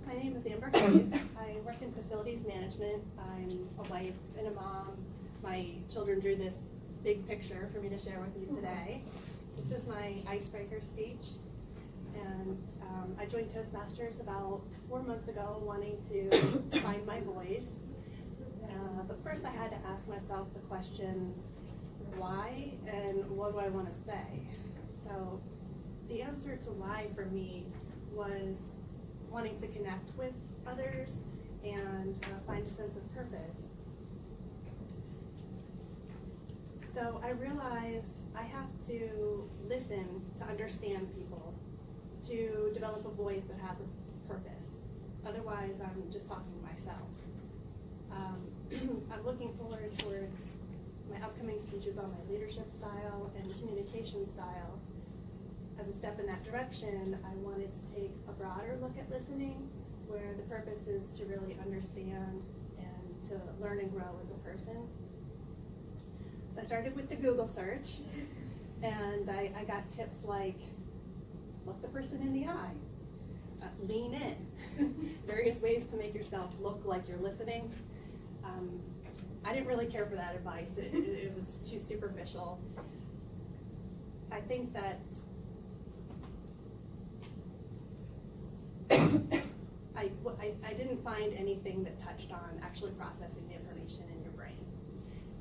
My name is Amber Hayes. I work in facilities management. I'm a wife and a mom. My children drew this big picture for me to share with you today. This is my icebreaker speech. And I joined Toastmasters about 4 months ago, wanting to find my voice. But first I had to ask myself the question, why and what do I want to say? So the answer to why for me was wanting to connect with others and find a sense of purpose. So I realized I have to listen to understand people, to develop a voice that has a purpose. Otherwise, I'm just talking to myself. I'm looking forward towards my upcoming speeches on my leadership style and communication style. As a step in that direction, I wanted to take a broader look at listening, where the purpose is to really understand and to learn and grow as a person. So I started with the Google search, and I got tips like, look the person in the eye, lean in, various ways to make yourself look like you're listening. I didn't really care for that advice. It was too superficial. I think that I didn't find anything that touched on actually processing the information in your brain.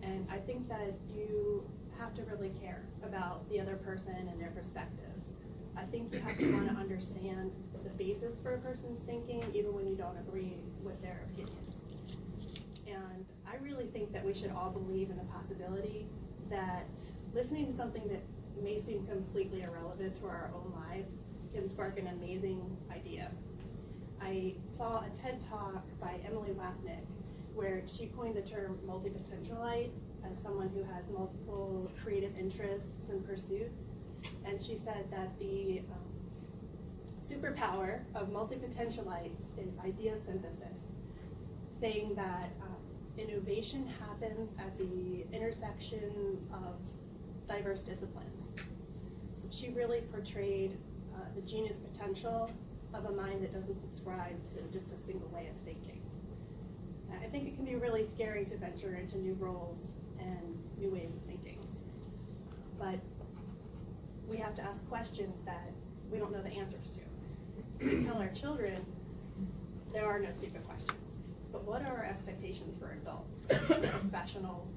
And I think that you have to really care about the other person and their perspectives. I think you have to want to understand the basis for a person's thinking, even when you don't agree with their opinions. And I really think that we should all believe in the possibility that listening to something that may seem completely irrelevant to our own lives can spark an amazing idea. I saw a TED Talk by Emily Wapnick where she coined the term multi-potentialite as someone who has multiple creative interests and pursuits. And she said that the superpower of multi-potentialites is idea synthesis, saying that innovation happens at the intersection of diverse disciplines. So she really portrayed the genius potential of a mind that doesn't subscribe to just a single way of thinking. I think it can be really scary to venture into new roles and new ways of thinking. But we have to ask questions that we don't know the answers to. We tell our children there are no stupid questions. But what are our expectations for adults, professionals,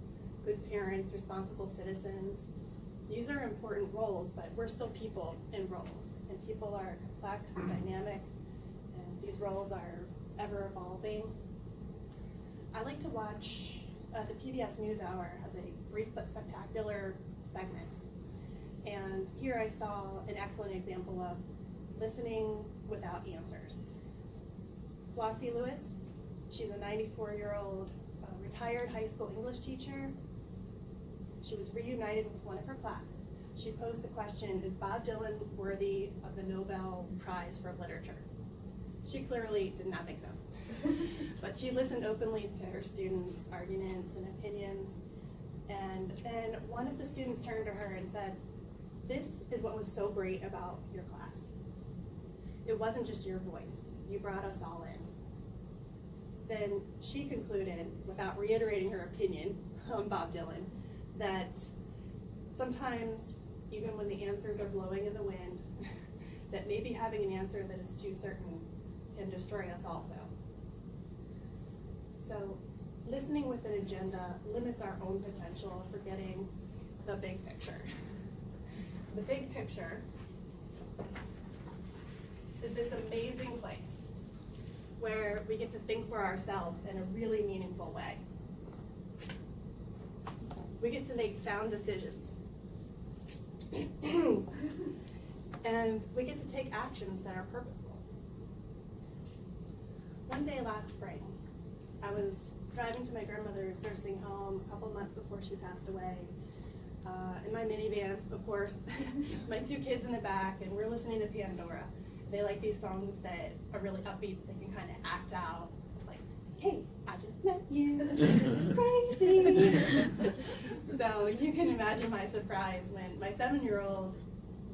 good parents, responsible citizens? These are important roles, but we're still people in roles. And people are complex and dynamic, and these roles are ever evolving. I like to watch the PBS NewsHour has a brief but spectacular segment. And here I saw an excellent example of listening without answers. Flossie Lewis, she's a 94-year-old retired high school English teacher. She was reunited with one of her classes. She posed the question, is Bob Dylan worthy of the Nobel Prize for Literature? She clearly did not think so. But she listened openly to her students' arguments and opinions. And then one of the students turned to her and said, this is what was so great about your class. It wasn't just your voice. You brought us all in. Then she concluded, without reiterating her opinion on Bob Dylan, that sometimes, even when the answers are blowing in the wind, that maybe having an answer that is too certain can destroy us also. So listening with an agenda limits our own potential for getting the big picture. The big picture is this amazing place where we get to think for ourselves in a really meaningful way. We get to make sound decisions. And we get to take actions that are purposeful. One day last spring, I was driving to my grandmother's nursing home a couple months before she passed away. In my minivan, of course, my 2 kids in the back, and we're listening to Pandora. They like these songs that are really upbeat, they can kind of act out, like, hey, I just met you, this is crazy. So you can imagine my surprise when my 7-year-old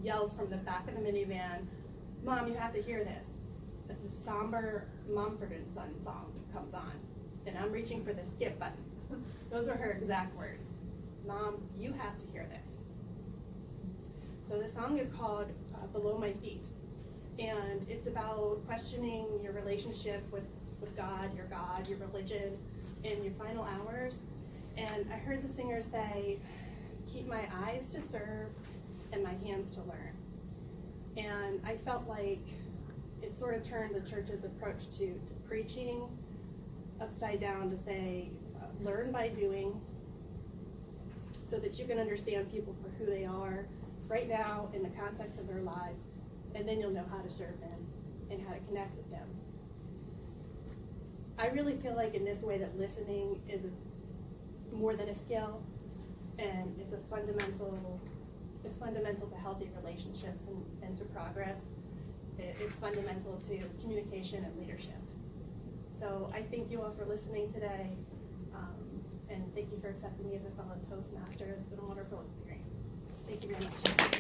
yells from the back of the minivan, Mom, you have to hear this. as the somber Mumford & Son song comes on, and I'm reaching for the skip button. Those are her exact words. Mom, you have to hear this. So the song is called Below My Feet, and it's about questioning your relationship with God, your religion, in your final hours. And I heard the singer say, keep my eyes to serve and my hands to learn. And I felt like it sort of turned the church's approach to preaching upside down to say, learn by doing, so that you can understand people for who they are right now in the context of their lives, and then you'll know how to serve them and how to connect with them. I really feel like in this way that listening is more than a skill, and it's fundamental to healthy relationships and to progress. It's fundamental to communication and leadership. So I thank you all for listening today, and thank you for accepting me as a fellow Toastmaster. It's been a wonderful experience. Thank you very much.